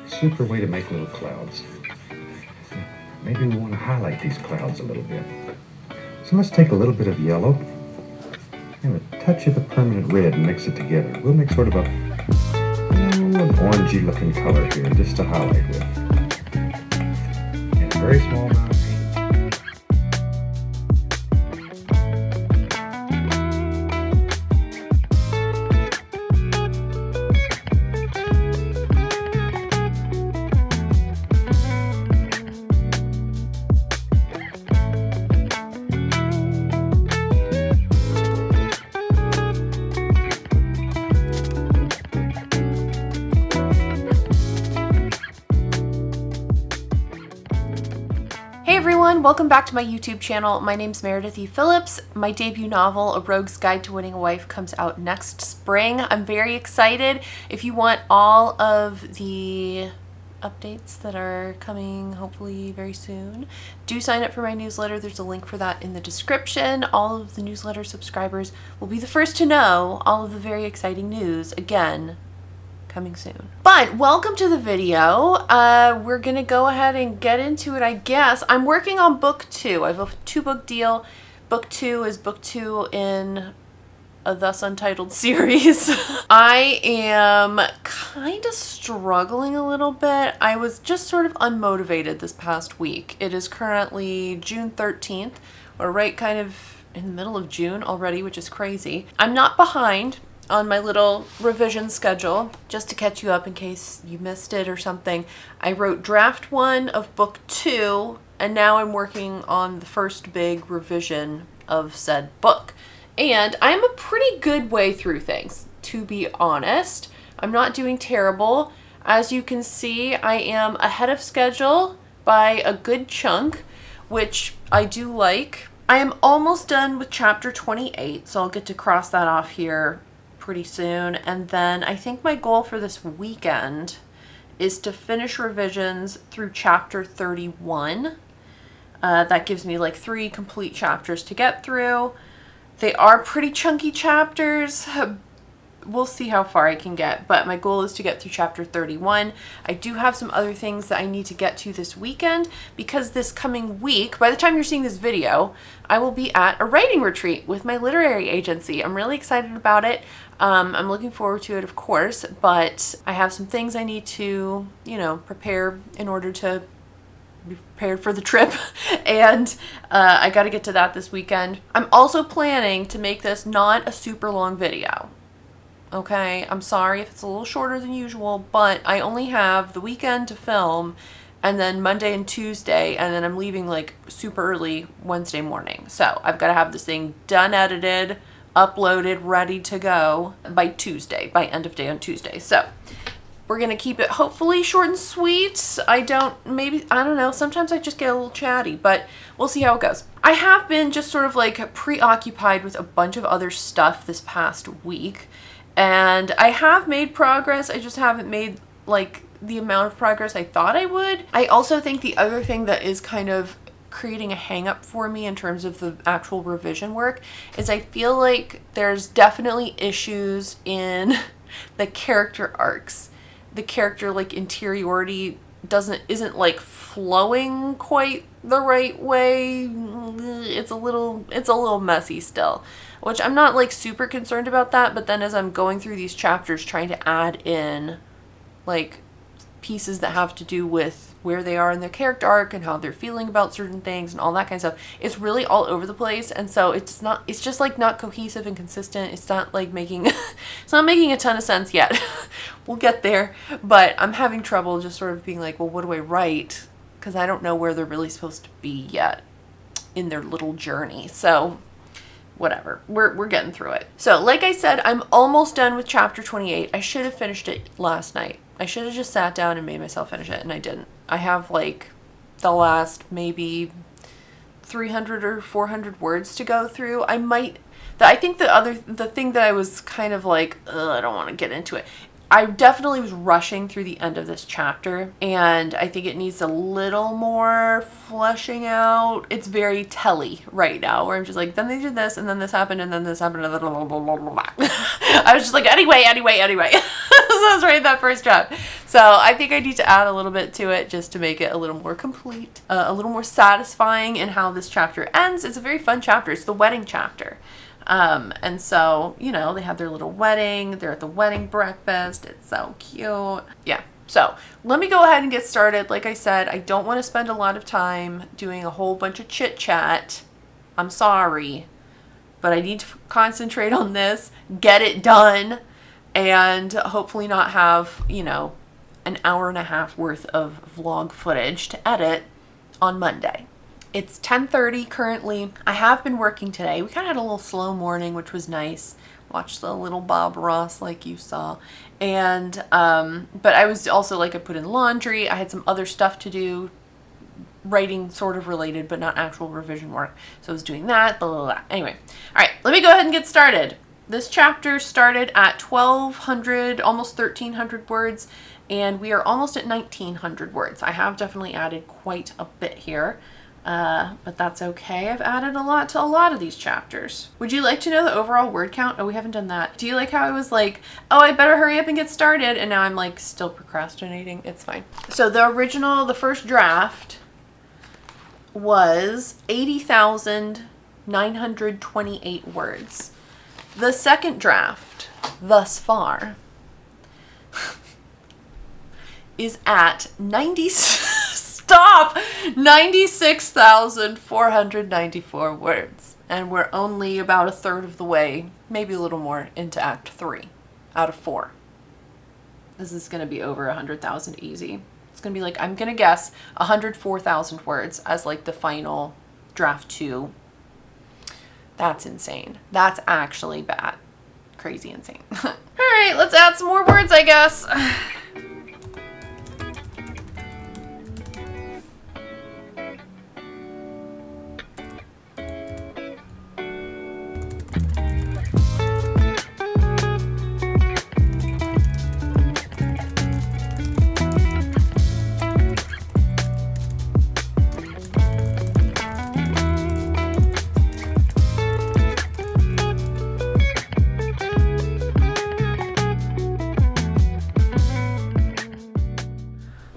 Super way to make little clouds. Maybe we want to highlight these clouds a little bit. So let's take a little bit of yellow and a touch of the permanent red and mix it together. We'll make sort of an orangey looking color here just to highlight with. And a very small amount of paint. Hey everyone, welcome back to my YouTube channel. My name's Meredith E. Phillips. My debut novel, A Rogue's Guide to Winning a Wife, comes out next spring. I'm very excited. If you want all of the updates that are coming hopefully very soon, do sign up for my newsletter. There's a link for that in the description. All of the newsletter subscribers will be the first to know all of the very exciting news. Again, coming soon. But welcome to the video. We're gonna go ahead and get into it, I guess. I'm working on book 2. I have a 2-book deal. Book 2 is book 2 in a thus untitled series. I am kind of struggling a little bit. I was just sort of unmotivated this past week. It is currently June 13th. We're right kind of in the middle of June already, which is crazy. I'm not behind on my little revision schedule. Just to catch you up in case you missed it or something, I wrote draft 1 of book 2, and now I'm working on the first big revision of said book. And I'm a pretty good way through things, to be honest. I'm not doing terrible. As you can see, I am ahead of schedule by a good chunk, which I do like. I am almost done with chapter 28, so I'll get to cross that off here pretty soon. And then I think my goal for this weekend is to finish revisions through chapter 31. That gives me like 3 complete chapters to get through. They are pretty chunky chapters. We'll see how far I can get, but my goal is to get through chapter 31. I do have some other things that I need to get to this weekend because this coming week, by the time you're seeing this video, I will be at a writing retreat with my literary agency. I'm really excited about it. I'm looking forward to it, of course, but I have some things I need to, prepare in order to be prepared for the trip, and I got to get to that this weekend. I'm also planning to make this not a super long video. Okay, I'm sorry if it's a little shorter than usual, but I only have the weekend to film and then Monday and Tuesday, and then I'm leaving like super early Wednesday morning. So I've got to have this thing done, edited, uploaded, ready to go by Tuesday, by end of day on Tuesday. So we're going to keep it hopefully short and sweet. I don't know, sometimes I just get a little chatty, but we'll see how it goes. I have been just sort of like preoccupied with a bunch of other stuff this past week. And I have made progress. I just haven't made like the amount of progress I thought I would. I also think the other thing that is kind of creating a hang up for me in terms of the actual revision work is I feel like there's definitely issues in the character arcs. The character like interiority isn't like flowing quite the right way. It's a little messy still, which I'm not like super concerned about that, but then as I'm going through these chapters trying to add in like pieces that have to do with where they are in their character arc and how they're feeling about certain things and all that kind of stuff, it's really all over the place. And so it's just like not cohesive and consistent. It's not like making a ton of sense yet. We'll get there, but I'm having trouble just sort of being like, well, what do I write? Because I don't know where they're really supposed to be yet in their little journey. So whatever, we're getting through it. So like I said, I'm almost done with chapter 28. I should have finished it last night. I should have just sat down and made myself finish it, and I didn't. I have like the last maybe 300 or 400 words to go through. I think the thing that I was kind of like, I don't want to get into it. I definitely was rushing through the end of this chapter, and I think it needs a little more fleshing out. It's very telly right now, where I'm just like, then they did this, and then this happened, and then this happened, and blah, blah, blah, blah, blah. I was just like, anyway. I was writing that first draft. So I think I need to add a little bit to it just to make it a little more complete, a little more satisfying in how this chapter ends. It's a very fun chapter. It's the wedding chapter. And so, you know, they have their little wedding. They're at the wedding breakfast. It's so cute. Yeah. So let me go ahead and get started. Like I said, I don't want to spend a lot of time doing a whole bunch of chit chat. I'm sorry, but I need to concentrate on this, get it done, and hopefully not have, you know, an hour and a half worth of vlog footage to edit on Monday. It's 10:30 currently. I have been working today. We kind of had a little slow morning, which was nice. Watched the little Bob Ross like you saw. And, but I was also like, I put in laundry. I had some other stuff to do, writing sort of related, but not actual revision work. So I was doing that, blah, blah, blah. Anyway, all right, let me go ahead and get started. This chapter started at 1,200, almost 1,300 words, and we are almost at 1,900 words. I have definitely added quite a bit here. But that's okay. I've added a lot to a lot of these chapters. Would you like to know the overall word count? Oh, we haven't done that. Do you like how I was like, oh, I better hurry up and get started, and now I'm like still procrastinating? It's fine. So the first draft was 80,928 words. The second draft thus far is at 96,494 words. And we're only about a third of the way, maybe a little more, into Act 3 out of 4. This is going to be over 100,000 easy. It's going to be like, I'm going to guess 104,000 words as like the final draft 2. That's insane. That's actually bad. Crazy insane. All right, let's add some more words, I guess.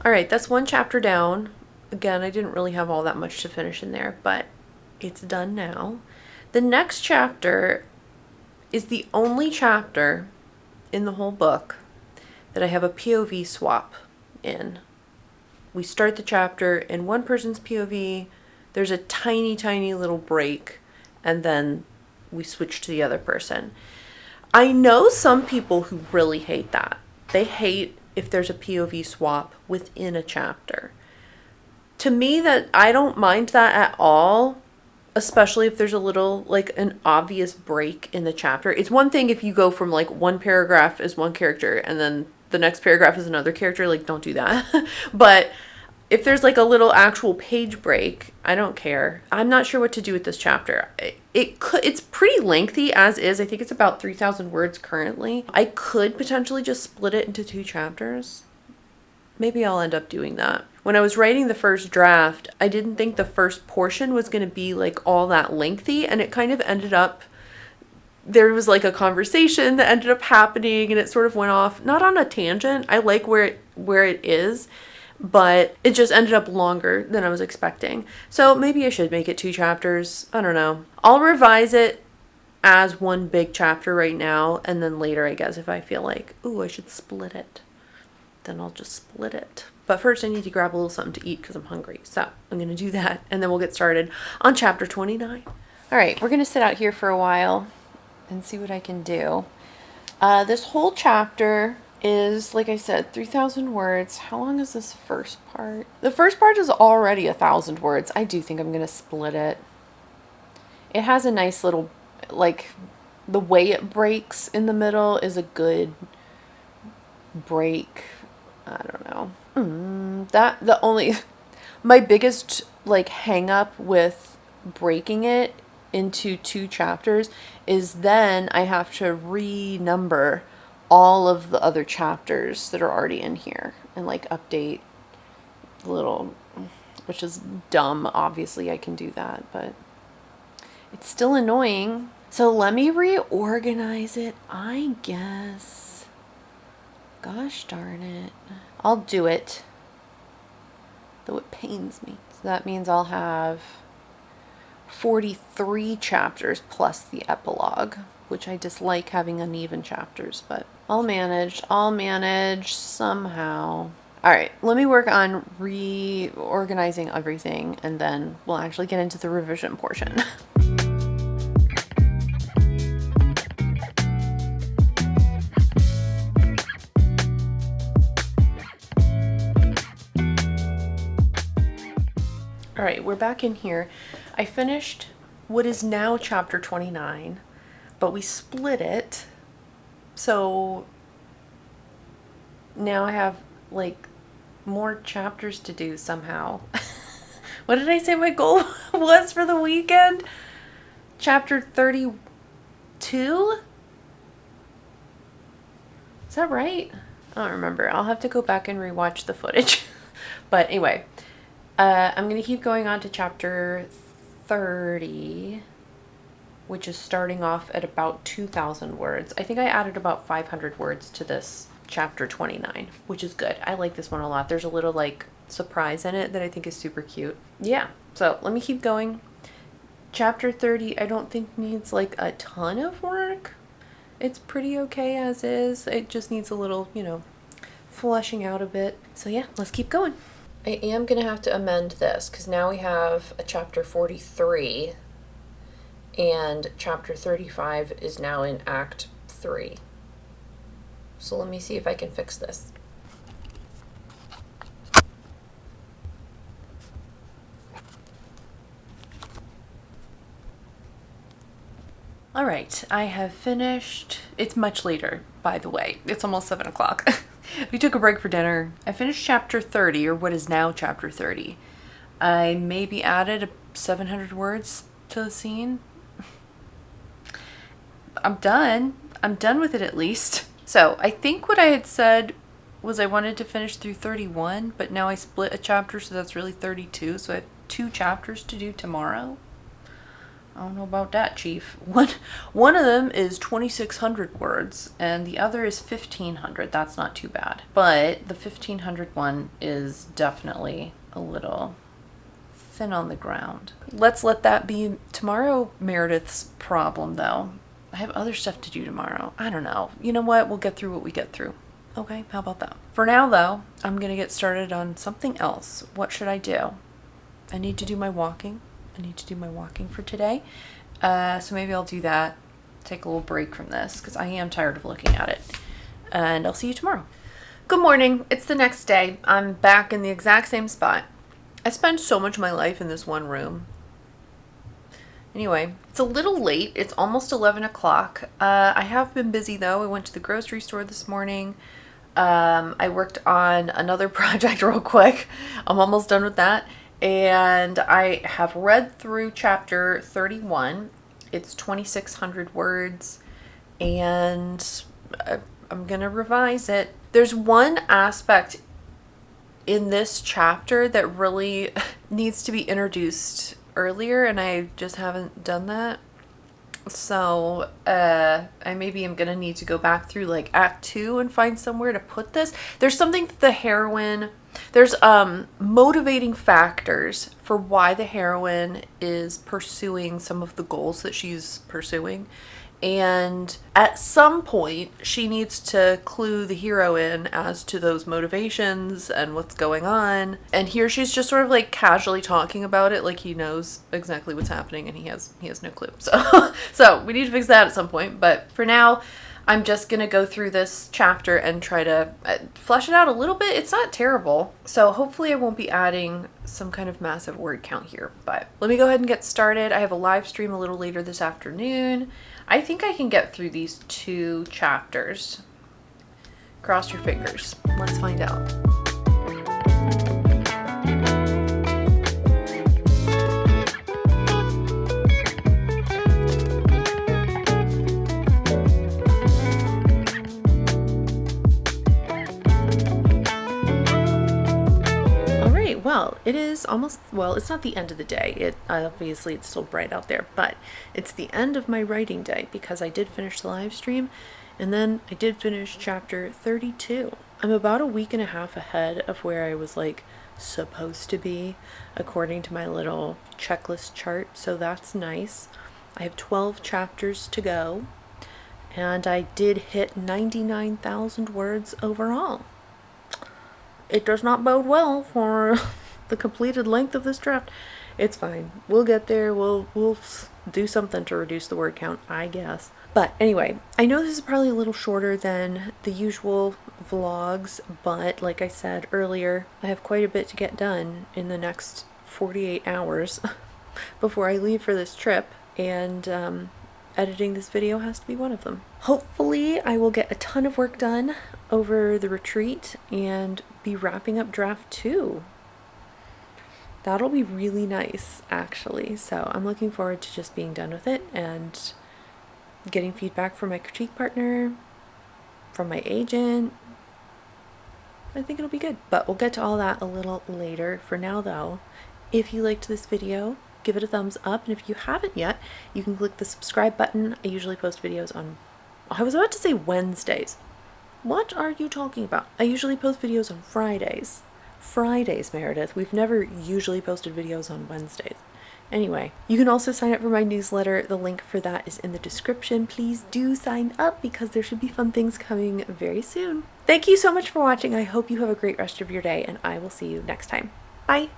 All right, that's one chapter down. Again, I didn't really have all that much to finish in there, but it's done now. The next chapter is the only chapter in the whole book that I have a POV swap in. We start the chapter in one person's POV, there's a tiny, tiny little break, and then we switch to the other person. I know some people who really hate that. They hate if there's a POV swap within a chapter. To me, that I don't mind that at all, especially if there's a little, like, an obvious break in the chapter. It's one thing if you go from like one paragraph is one character and then the next paragraph is another character, like don't do that. But if there's like a little actual page break, I don't care. I'm not sure what to do with this chapter. It's pretty lengthy as is. I think it's about 3,000 words currently. I could potentially just split it into 2 chapters. Maybe I'll end up doing that. When I was writing the first draft, I didn't think the first portion was going to be like all that lengthy, and it kind of ended up, there was like a conversation that ended up happening and it sort of went off, not on a tangent. I like where it is, but it just ended up longer than I was expecting. So maybe I should make it 2 chapters. I don't know. I'll revise it as one big chapter right now, and then later, I guess, if I feel like, ooh, I should split it, then I'll just split it. But first I need to grab a little something to eat because I'm hungry. So I'm going to do that, and then we'll get started on chapter 29. All right, we're going to sit out here for a while and see what I can do. This whole chapter is, like I said, 3,000 words. How long is this first part? The first part is already 1,000 words. I do think I'm going to split it. It has a nice little, like, the way it breaks in the middle is a good break. I don't know. My biggest, like, hang up with breaking it into 2 chapters is then I have to renumber all of the other chapters that are already in here and like update little, which is dumb. Obviously I can do that, but it's still annoying. So let me reorganize it, I guess. Gosh darn it. I'll do it. Though it pains me. So that means I'll have 43 chapters plus the epilogue, which I dislike having uneven chapters, but I'll manage somehow. All right, let me work on reorganizing everything, and then we'll actually get into the revision portion. All right, we're back in here. I finished what is now chapter 29, but we split it. So now I have like more chapters to do somehow. What did I say my goal was for the weekend? Chapter 32? Is that right? I don't remember. I'll have to go back and rewatch the footage. But anyway, I'm going to keep going on to chapter 30, which is starting off at about 2,000 words. I think I added about 500 words to this chapter 29, which is good. I like this one a lot. There's a little like surprise in it that I think is super cute. Yeah, so let me keep going. Chapter 30, I don't think needs like a ton of work. It's pretty okay as is. It just needs a little, fleshing out a bit. So yeah, let's keep going. I am going to have to amend this because now we have a chapter 43 and chapter 35 is now in Act 3. So let me see if I can fix this. All right, I have finished. It's much later, by the way. It's almost 7 o'clock. We took a break for dinner. I finished chapter 30, or what is now chapter 30. I maybe added 700 words to the scene. I'm done. I'm done with it at least. So I think what I had said was I wanted to finish through 31, but now I split a chapter, so that's really 32. So I have 2 chapters to do tomorrow. I don't know about that, Chief. One of them is 2,600 words, and the other is 1,500. That's not too bad. But the 1,500 one is definitely a little thin on the ground. Let's let that be tomorrow Meredith's problem, though. I have other stuff to do tomorrow. I don't know. You know what? We'll get through what we get through. Okay, how about that? For now, though, I'm going to get started on something else. What should I do? I need to do my walking. I need to do my walking for today. So maybe I'll do that. Take a little break from this because I am tired of looking at it. And I'll see you tomorrow. Good morning. It's the next day. I'm back in the exact same spot. I spend so much of my life in this one room. Anyway, it's a little late. It's almost 11 o'clock. I have been busy though. I went to the grocery store this morning. I worked on another project real quick. I'm almost done with that. And I have read through chapter 31. It's 2,600 words, and I'm going to revise it. There's one aspect in this chapter that really needs to be introduced earlier, and I just haven't done that. So I maybe am going to need to go back through like Act 2 and find somewhere to put this. There's something that the heroine... There's motivating factors for why the heroine is pursuing some of the goals that she's pursuing. And at some point, she needs to clue the hero in as to those motivations and what's going on. And here she's just sort of like casually talking about it like he knows exactly what's happening and he has no clue. So we need to fix that at some point. But for now, I'm just going to go through this chapter and try to flesh it out a little bit. It's not terrible. So hopefully I won't be adding some kind of massive word count here. But let me go ahead and get started. I have a live stream a little later this afternoon. I think I can get through these 2 chapters. Cross your fingers. Let's find out. Well, it is almost, well, it's not the end of the day. It's still bright out there, but it's the end of my writing day because I did finish the live stream And then I did finish chapter 32. I'm about a week and a half ahead of where I was like supposed to be according to my little checklist chart, so that's nice. I have 12 chapters to go, and I did hit 99,000 words overall. It does not bode well for the completed length of this draft. It's fine. We'll get there. We'll do something to reduce the word count, I guess. But anyway, I know this is probably a little shorter than the usual vlogs, but like I said earlier, I have quite a bit to get done in the next 48 hours before I leave for this trip, and editing this video has to be one of them. Hopefully I will get a ton of work done over the retreat and be wrapping up draft 2. That'll be really nice, actually. So I'm looking forward to just being done with it and getting feedback from my critique partner, from my agent. I think it'll be good, but we'll get to all that a little later. For now though, if you liked this video, give it a thumbs up, and if you haven't yet, you can click the subscribe button. I usually post videos on, I was about to say Wednesdays. What are you talking about? I usually post videos on Fridays. Fridays, Meredith. We've never usually posted videos on Wednesdays. Anyway, you can also sign up for my newsletter. The link for that is in the description. Please do sign up because there should be fun things coming very soon. Thank you so much for watching. I hope you have a great rest of your day, and I will see you next time. Bye!